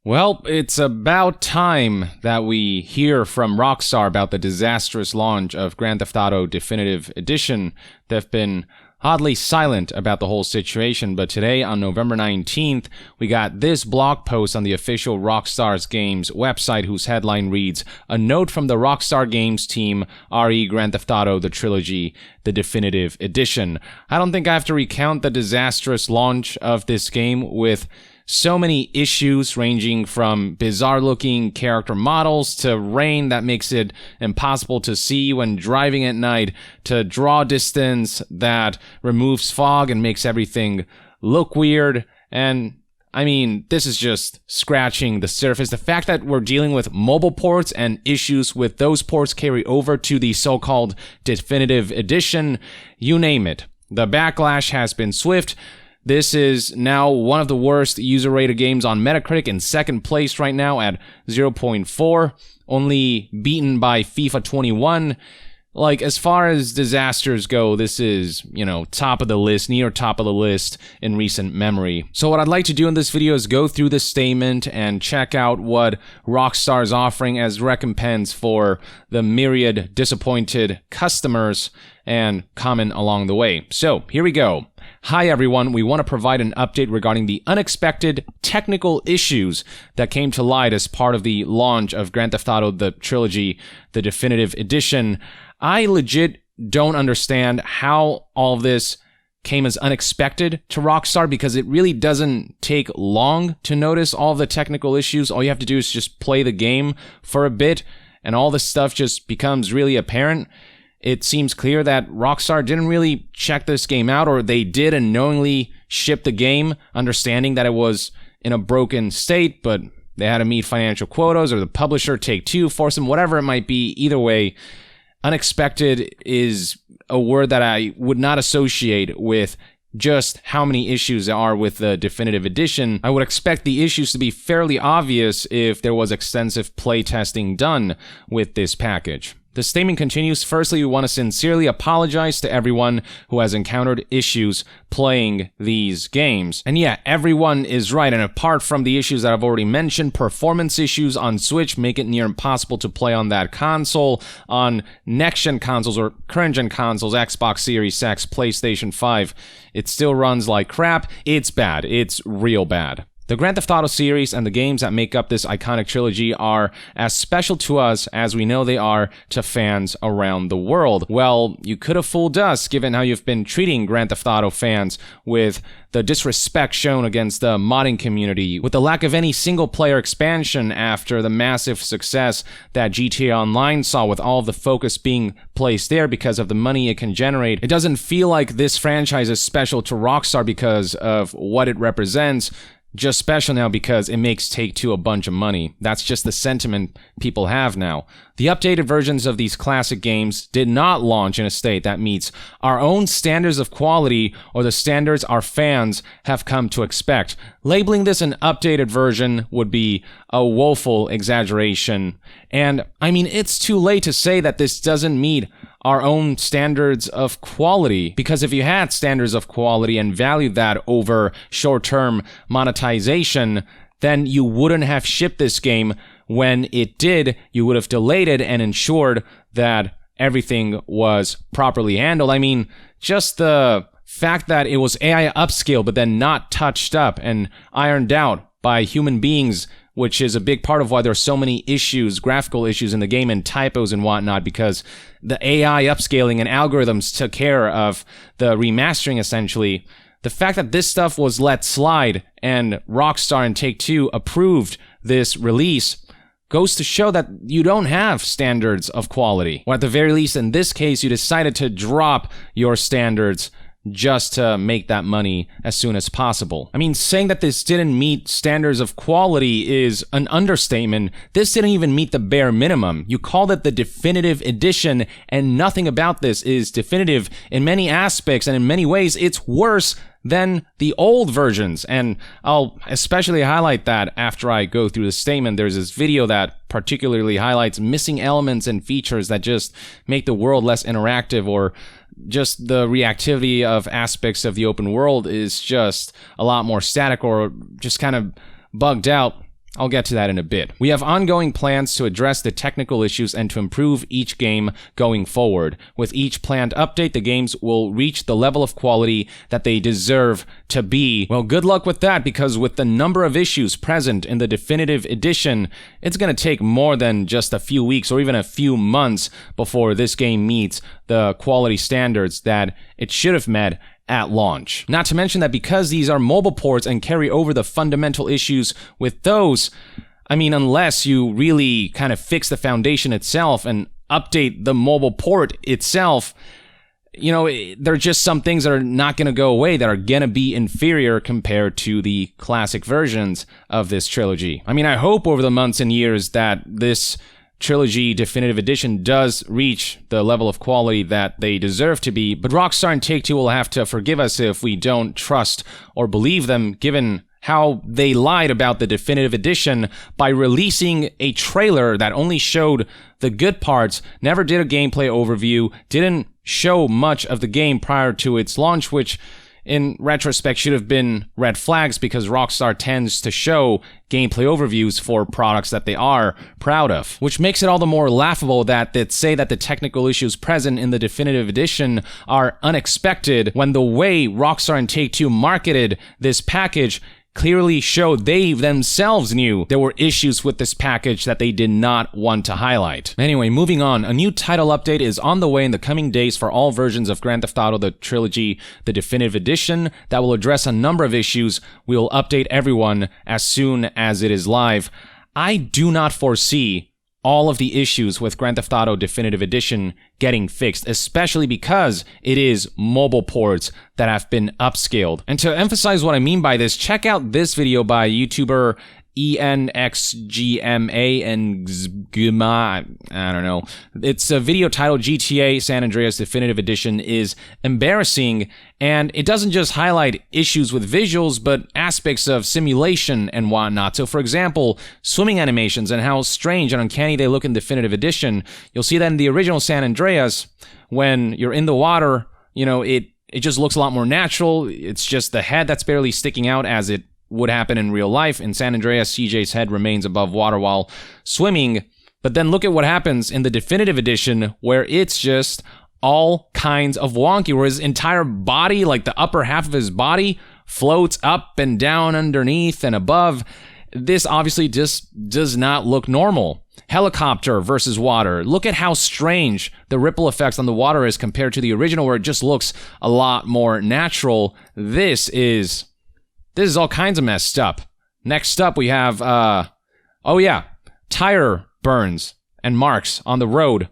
Well, it's about time that we hear from Rockstar about the disastrous launch of Grand Theft Auto Definitive Edition. They've been oddly silent about the whole situation, but today, on November 19th, we got this blog post on the official Rockstar Games website whose headline reads, "A note from the Rockstar Games team, RE Grand Theft Auto, the Trilogy, the Definitive Edition." I don't think I have to recount the disastrous launch of this game with so many issues ranging from bizarre-looking character models to rain that makes it impossible to see when driving at night to draw distance that removes fog and makes everything look weird. And I mean, this is just scratching the surface. The fact that we're dealing with mobile ports and issues with those ports carry over to the so-called Definitive Edition, you name it. The backlash has been swift. This is now one of the worst user-rated games on Metacritic, in second place right now at 0.4, only beaten by FIFA 21. Like, as far as disasters go, this is, top of the list, near top of the list in recent memory. So what I'd like to do in this video is go through the statement and check out what Rockstar is offering as recompense for the myriad disappointed customers and comment along the way. So, here we go. Hi everyone, we want to provide an update regarding the unexpected technical issues that came to light as part of the launch of Grand Theft Auto the Trilogy, the Definitive Edition. I legit don't understand how all of this came as unexpected to Rockstar, because it really doesn't take long to notice all the technical issues. All you have to do is just play the game for a bit and all this stuff just becomes really apparent. It seems clear that Rockstar didn't really check this game out, or they did and knowingly shipped the game, understanding that it was in a broken state, but they had to meet financial quotas, or the publisher, Take-Two, forced them, whatever it might be. Either way, unexpected is a word that I would not associate with just how many issues there are with the Definitive Edition. I would expect the issues to be fairly obvious if there was extensive playtesting done with this package. The statement continues, "Firstly, we want to sincerely apologize to everyone who has encountered issues playing these games." And yeah, everyone is right, and apart from the issues that I've already mentioned, performance issues on Switch make it near impossible to play on that console. On next-gen consoles or current-gen consoles, Xbox Series X, PlayStation 5, it still runs like crap. It's bad. It's real bad. The Grand Theft Auto series and the games that make up this iconic trilogy are as special to us as we know they are to fans around the world. Well, you could have fooled us given how you've been treating Grand Theft Auto fans with the disrespect shown against the modding community, with the lack of any single-player expansion after the massive success that GTA Online saw, with all of the focus being placed there because of the money it can generate. It doesn't feel like this franchise is special to Rockstar because of what it represents, just special now because it makes Take-Two a bunch of money. That's just the sentiment people have now. The updated versions of these classic games did not launch in a state that meets our own standards of quality or the standards our fans have come to expect. Labeling this an updated version would be a woeful exaggeration. And I mean, it's too late to say that this doesn't meet our own standards of quality, because if you had standards of quality and valued that over short-term monetization, then you wouldn't have shipped this game when it did. You would have delayed it and ensured that everything was properly handled. I mean, just the fact that it was AI upscaled but then not touched up and ironed out by human beings, which is a big part of why there's so many issues, graphical issues in the game and typos and whatnot, because the AI upscaling and algorithms took care of the remastering, essentially. The fact that this stuff was let slide and Rockstar and Take-Two approved this release goes to show that you don't have standards of quality. Or at the very least, in this case, you decided to drop your standards just to make that money as soon as possible. I mean, saying that this didn't meet standards of quality is an understatement. This didn't even meet the bare minimum. You called it the Definitive Edition, and nothing about this is definitive in many aspects, and in many ways, it's worse than the old versions. And I'll especially highlight that after I go through the statement. There's this video that particularly highlights missing elements and features that just make the world less interactive, or just the reactivity of aspects of the open world is just a lot more static or just kind of bugged out. I'll get to that in a bit. We have ongoing plans to address the technical issues and to improve each game going forward. With each planned update, the games will reach the level of quality that they deserve to be. Well, good luck with that, because with the number of issues present in the definitive edition, it's going to take more than just a few weeks or even a few months before this game meets the quality standards that it should have met at launch. Not to mention that because these are mobile ports and carry over the fundamental issues with those, I mean, unless you really kind of fix the foundation itself and update the mobile port itself, you know, there are just some things that are not going to go away, that are going to be inferior compared to the classic versions of this trilogy. I mean, I hope over the months and years that this Trilogy Definitive Edition does reach the level of quality that they deserve to be, but Rockstar and Take-Two will have to forgive us if we don't trust or believe them, given how they lied about the Definitive Edition by releasing a trailer that only showed the good parts, never did a gameplay overview, didn't show much of the game prior to its launch, which in retrospect should have been red flags, because Rockstar tends to show gameplay overviews for products that they are proud of. Which makes it all the more laughable that they say that the technical issues present in the Definitive Edition are unexpected, when the way Rockstar and Take-Two marketed this package clearly showed they themselves knew there were issues with this package that they did not want to highlight. Anyway, moving on, a new title update is on the way in the coming days for all versions of Grand Theft Auto, the Trilogy, the Definitive Edition, that will address a number of issues. We will update everyone as soon as it is live. I do not foresee all of the issues with Grand Theft Auto Definitive Edition getting fixed, especially because it is mobile ports that have been upscaled. And to emphasize what I mean by this, check out this video by YouTuber ENXGMA and Gma, I don't know. It's a video titled GTA San Andreas Definitive Edition is embarrassing, and it doesn't just highlight issues with visuals, but aspects of simulation and whatnot. So for example, swimming animations and how strange and uncanny they look in Definitive Edition. You'll see that in the original San Andreas, when you're in the water, you know, it just looks a lot more natural. It's just the head that's barely sticking out, as it would happen in real life. In San Andreas, CJ's head remains above water while swimming. But then look at what happens in the Definitive Edition, where it's just all kinds of wonky, where his entire body, like the upper half of his body, floats up and down, underneath and above. This obviously just does not look normal. Helicopter versus water. Look at how strange the ripple effects on the water is compared to the original, where it just looks a lot more natural. This is all kinds of messed up. Next up, we have, tire burns and marks on the road.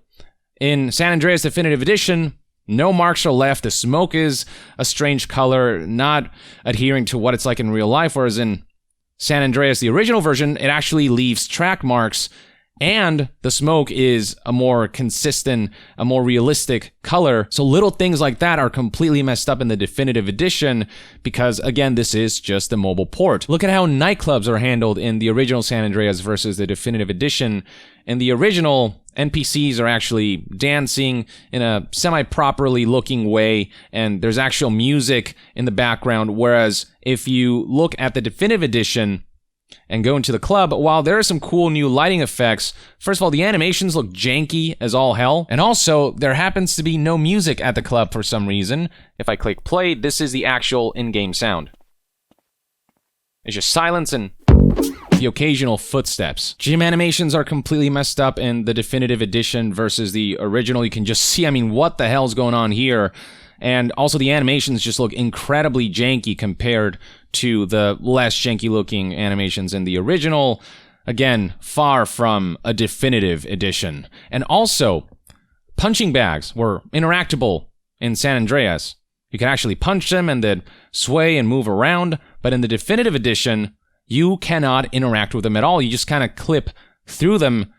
In San Andreas Definitive Edition, no marks are left. The smoke is a strange color, not adhering to what it's like in real life, whereas in San Andreas, the original version, it actually leaves track marks, and the smoke is a more consistent, a more realistic color. So little things like that are completely messed up in the Definitive Edition, because again, this is just a mobile port. Look at how nightclubs are handled in the original San Andreas versus the Definitive Edition. In the original, NPCs are actually dancing in a semi-properly looking way, and there's actual music in the background, whereas if you look at the Definitive Edition and go into the club, while there are some cool new lighting effects, first of all, the animations look janky as all hell, and also, there happens to be no music at the club for some reason. If I click play, this is the actual in-game sound. It's just silence and the occasional footsteps. Gym animations are completely messed up in the Definitive Edition versus the original. You can just see, I mean, what the hell's going on here? And also the animations just look incredibly janky compared to the less janky looking animations in the original. Again, far from a Definitive Edition. And also, punching bags were interactable in San Andreas. You could actually punch them and they'd sway and move around, but in the Definitive Edition, you cannot interact with them at all. You just kind of clip through them,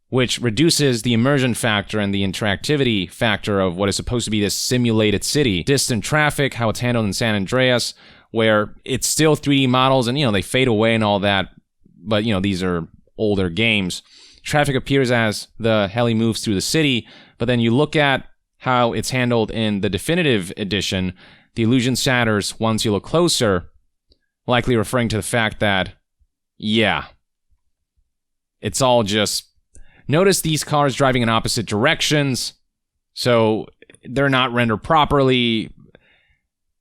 which reduces the immersion factor and the interactivity factor of what is supposed to be this simulated city. Distant traffic, how it's handled in San Andreas, where it's still 3D models and, you know, they fade away and all that, but, you know, these are older games. Traffic appears as the heli moves through the city, but then you look at how it's handled in the Definitive Edition, the illusion shatters once you look closer, likely referring to the fact that, yeah, it's all just... Notice these cars driving in opposite directions, so they're not rendered properly.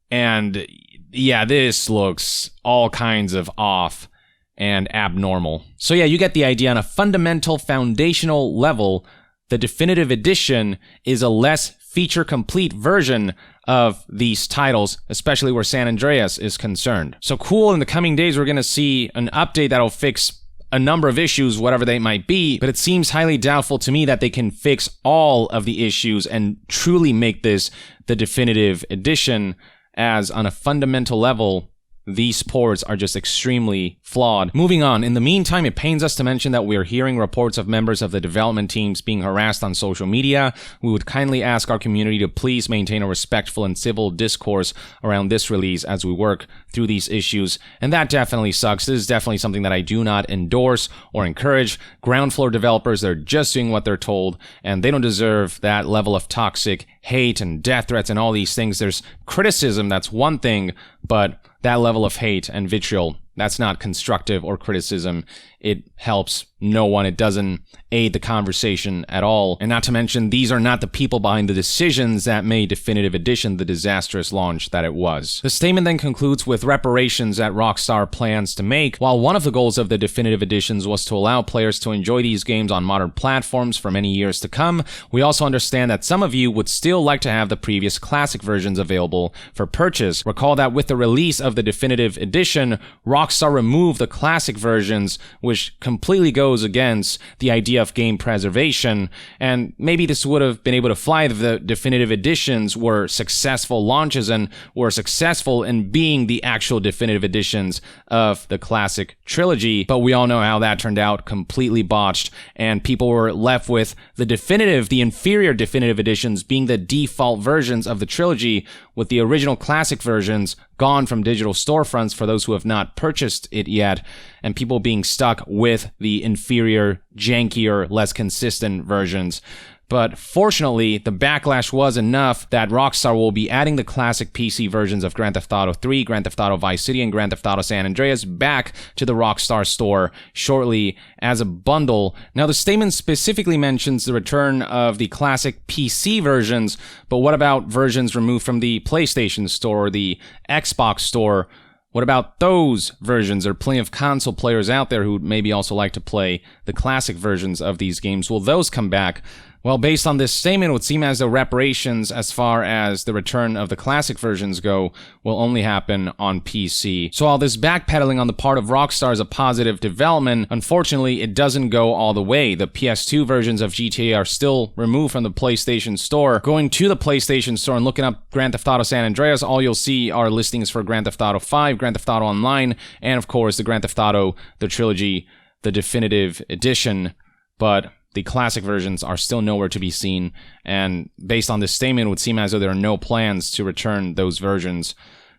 And yeah, this looks all kinds of off and abnormal. So yeah, you get the idea. On a fundamental, foundational level, the definitive edition is a less feature-complete version of these titles, especially where San Andreas is concerned. So cool, in the coming days, we're going to see an update that'll fix a number of issues, whatever they might be, but it seems highly doubtful to me that they can fix all of the issues and truly make this the definitive edition, as on a fundamental level, these ports are just extremely flawed. Moving on, in the meantime, it pains us to mention that we are hearing reports of members of the development teams being harassed on social media. We would kindly ask our community to please maintain a respectful and civil discourse around this release as we work through these issues. And that definitely sucks. This is definitely something that I do not endorse or encourage. Ground floor developers, they're just doing what they're told, and they don't deserve that level of toxic hate and death threats and all these things. There's criticism, that's one thing, but that level of hate and vitriol, that's not constructive or criticism. It helps no one. It doesn't aid the conversation at all. And not to mention, these are not the people behind the decisions that made Definitive Edition the disastrous launch that it was. The statement then concludes with reparations that Rockstar plans to make. While one of the goals of the Definitive Editions was to allow players to enjoy these games on modern platforms for many years to come, we also understand that some of you would still like to have the previous classic versions available for purchase. Recall that with the release of the Definitive Edition, Rockstar removed the classic versions, which completely goes against the idea of game preservation, and maybe this would have been able to fly if the Definitive Editions were successful launches and were successful in being the actual Definitive Editions of the classic trilogy, but we all know how that turned out, completely botched, and people were left with the inferior Definitive Editions being the default versions of the trilogy, with the original classic versions gone from digital storefronts for those who have not purchased it yet, and people being stuck with the inferior, jankier, less consistent versions. But fortunately, the backlash was enough that Rockstar will be adding the classic PC versions of Grand Theft Auto 3, Grand Theft Auto Vice City, and Grand Theft Auto San Andreas back to the Rockstar store shortly as a bundle. Now, the statement specifically mentions the return of the classic PC versions, but what about versions removed from the PlayStation store or the Xbox store? What about those versions? There are plenty of console players out there who would maybe also like to play the classic versions of these games. Will those come back? Well, based on this statement, it would seem as though reparations as far as the return of the classic versions go will only happen on PC. So while this backpedaling on the part of Rockstar is a positive development, unfortunately, it doesn't go all the way. The PS2 versions of GTA are still removed from the PlayStation Store. Going to the PlayStation Store and looking up Grand Theft Auto San Andreas, all you'll see are listings for Grand Theft Auto 5, Grand Theft Auto Online, and of course, the Grand Theft Auto, the Trilogy, the Definitive Edition, but the classic versions are still nowhere to be seen, and based on this statement, it would seem as though there are no plans to return those versions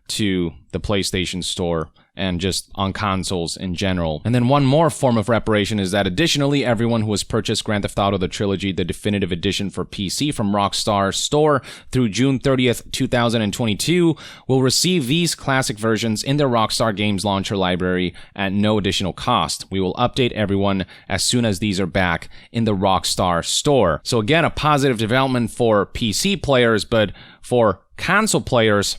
to the PlayStation Store and just on consoles in general. And then one more form of reparation is that additionally, everyone who has purchased Grand Theft Auto the Trilogy, the Definitive Edition for PC from Rockstar Store through June 30th, 2022, will receive these classic versions in their Rockstar Games Launcher library at no additional cost. We will update everyone as soon as these are back in the Rockstar Store. So again, a positive development for PC players, but for console players,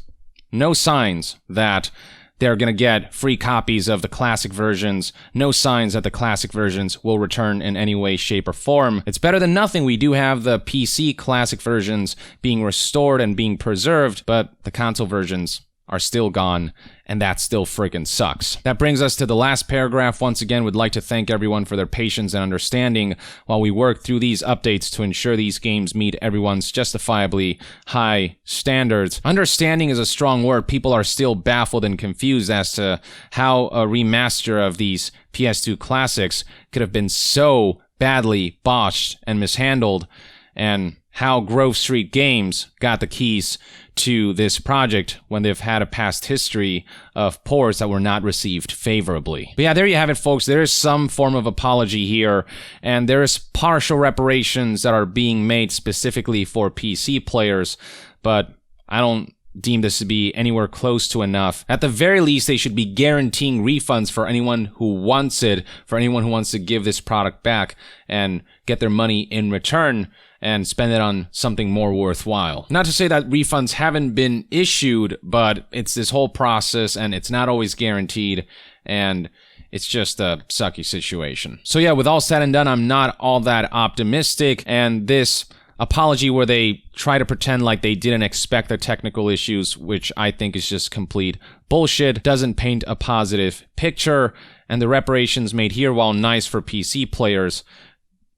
no signs that they're going to get free copies of the classic versions. No signs that the classic versions will return in any way, shape, or form. It's better than nothing. We do have the PC classic versions being restored and being preserved, but the console versions are still gone, and that still freaking sucks. That brings us to the last paragraph. Once again, would like to thank everyone for their patience and understanding while we work through these updates to ensure these games meet everyone's justifiably high standards. Understanding is a strong word. People are still baffled and confused as to how a remaster of these PS2 classics could have been so badly botched and mishandled, and how Grove Street Games got the keys to this project when they've had a past history of ports that were not received favorably. But yeah, there you have it, folks. There is some form of apology here, and there is partial reparations that are being made specifically for PC players, but I don't deem this to be anywhere close to enough. At the very least, they should be guaranteeing refunds for anyone who wants it, for anyone who wants to give this product back and get their money in return and spend it on something more worthwhile. Not to say that refunds haven't been issued, but it's this whole process and it's not always guaranteed, and it's just a sucky situation. So yeah, with all said and done, I'm not all that optimistic, and this apology where they try to pretend like they didn't expect the technical issues, which I think is just complete bullshit, doesn't paint a positive picture, and the reparations made here, while nice for PC players,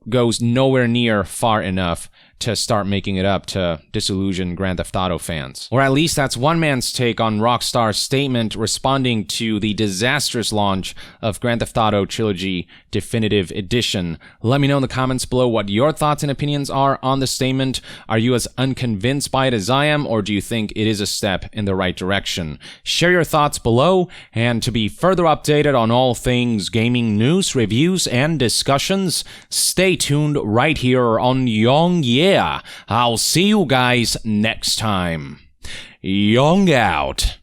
goes nowhere near far enough to start making it up to disillusioned Grand Theft Auto fans. Or at least that's one man's take on Rockstar Statement responding to the disastrous launch of Grand Theft Auto Trilogy Definitive Edition. Let me know in the comments below what your thoughts and opinions are on the statement. Are you as unconvinced by it as I am, or do you think it is a step in the right direction? Share your thoughts below, and to be further updated on all things gaming news, reviews, and discussions, stay tuned right here on Young Yeah. I'll see you guys next time. Young out.